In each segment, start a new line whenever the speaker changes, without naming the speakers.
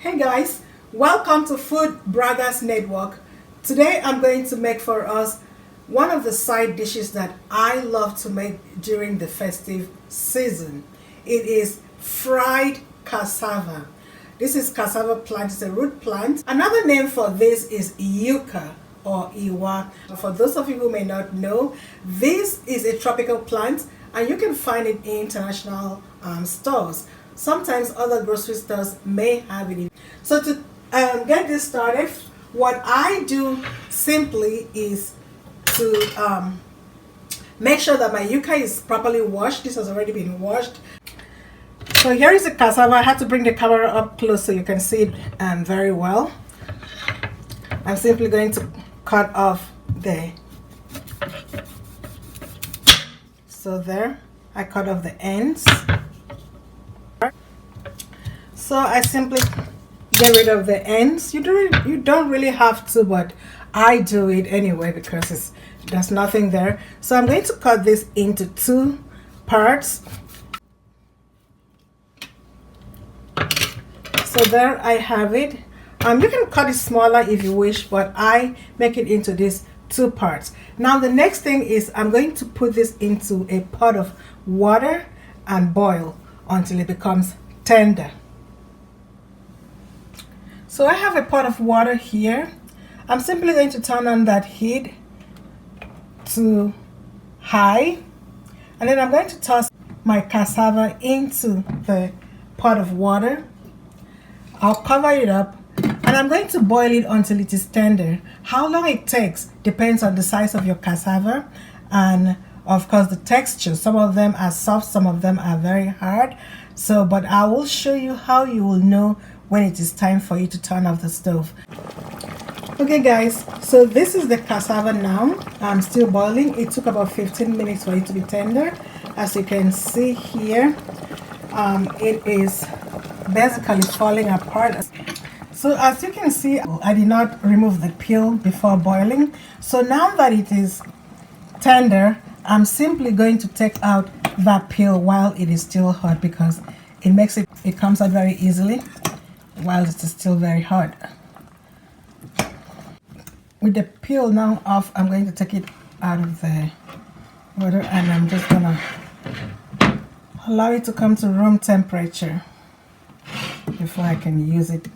Hey guys, welcome to Food Braggers Network. Today I'm going to make for us one of the side dishes that I love to make during the festive season. It is fried cassava. This is cassava plant, it's a root plant. Another name for this is yucca or iwa. For those of you who may not know, this is a tropical plant and you can find it in international stores. Sometimes other grocery stores may have it. So to get this started, what I do simply is to make sure that my yucca is properly washed. This has already been washed. So here is the cassava. I had to bring the camera up close so you can see it very well. I'm simply going to cut off the, so there, I cut off the ends. So I simply get rid of the ends. You don't really have to, but I do it anyway because there's nothing there. So I'm going to cut this into two parts. So there I have it. You can cut it smaller if you wish, but I make it into these two parts. Now the next thing is I'm going to put this into a pot of water and boil until it becomes tender. So I have a pot of water here. I'm simply going to turn on that heat to high, and then I'm going to toss my cassava into the pot of water. I'll cover it up and I'm going to boil it until it is tender. How long it takes depends on the size of your cassava and of course the texture. Some of them are soft, some of them are very hard. But I will show you how you will know when it is time for you to turn off the stove. Okay guys, so this is the cassava now. I'm still boiling. It took about 15 minutes for it to be tender. As you can see here, it is basically falling apart. So as you can see, I did not remove the peel before boiling. So now that it is tender, I'm simply going to take out that peel while it is still hot because it comes out very easily while it is still very hot. With the peel now off, I'm going to take it out of the water and I'm just gonna allow it to come to room temperature before I can use it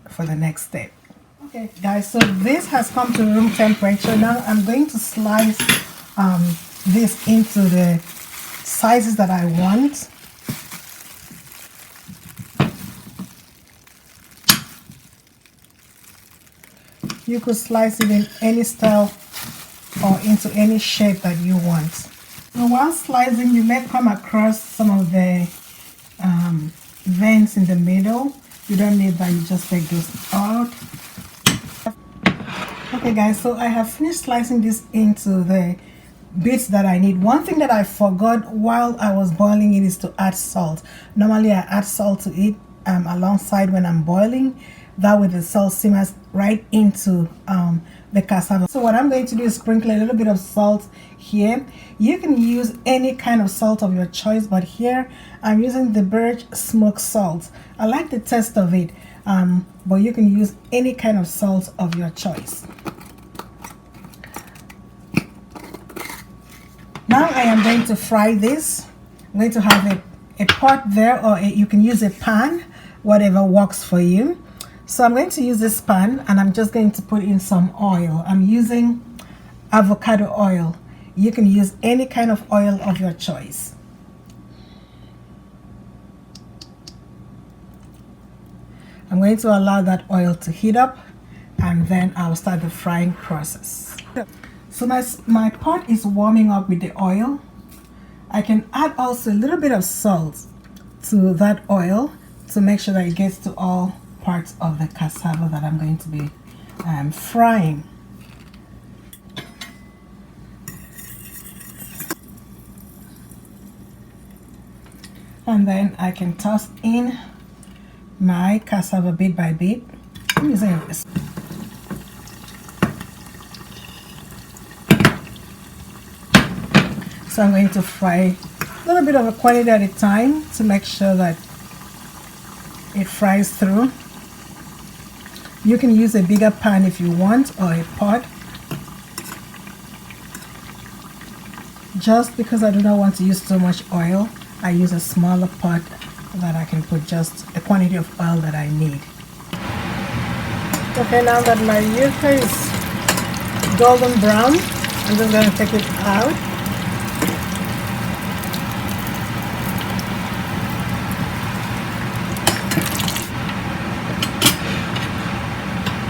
for the next step. Okay guys, so this has come to room temperature. Now I'm going to slice this into the sizes that I want. You could slice it in any style or into any shape that you want. So while slicing, you may come across some of the veins in the middle. You don't need that, you just take those out. Okay guys, so I have finished slicing this into the bits that I need. One thing that I forgot while I was boiling it is to add salt. Normally I add salt to it alongside when I'm boiling. That way the salt simmers right into the cassava. So what I'm going to do is sprinkle a little bit of salt here. You can use any kind of salt of your choice, but here I'm using the birch smoked salt. I like the taste of it, but you can use any kind of salt of your choice. Now I am going to fry this. I'm going to have a pot there, or you can use a pan, whatever works for you. So I'm going to use this pan and I'm just going to put in some oil. I'm using avocado oil. You can use any kind of oil of your choice. I'm going to allow that oil to heat up and then I'll start the frying process. So my pot is warming up with the oil. I can add also a little bit of salt to that oil to make sure that it gets to all parts of the cassava that I'm going to be frying. And then I can toss in my cassava bit by bit. I'm using this. So I'm going to fry a little bit of a quantity at a time to make sure that it fries through. You can use a bigger pan if you want, or a pot. Just because I do not want to use so much oil, I use a smaller pot that I can put just the quantity of oil that I need. Okay, now that my yuca is golden brown, I'm just going to take it out.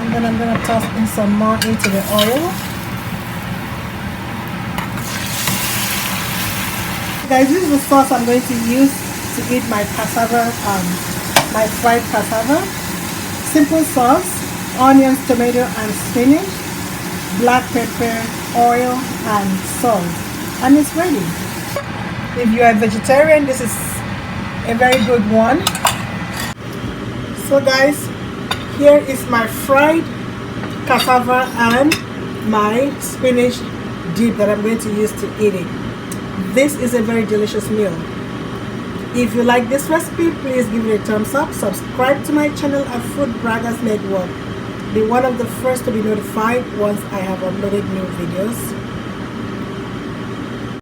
And then I'm going to toss in some more into the oil. Guys, this is the sauce I'm going to use to eat my cassava, my fried cassava. Simple sauce, onions, tomato, and spinach, black pepper, oil, and salt, and it's ready. If you are a vegetarian, this is a very good one. So guys, here is my fried cassava and my spinach dip that I'm going to use to eat it. This is a very delicious meal. If you like this recipe, please give it a thumbs up. Subscribe to my channel at Food Braggers Network. Be one of the first to be notified once I have uploaded new videos.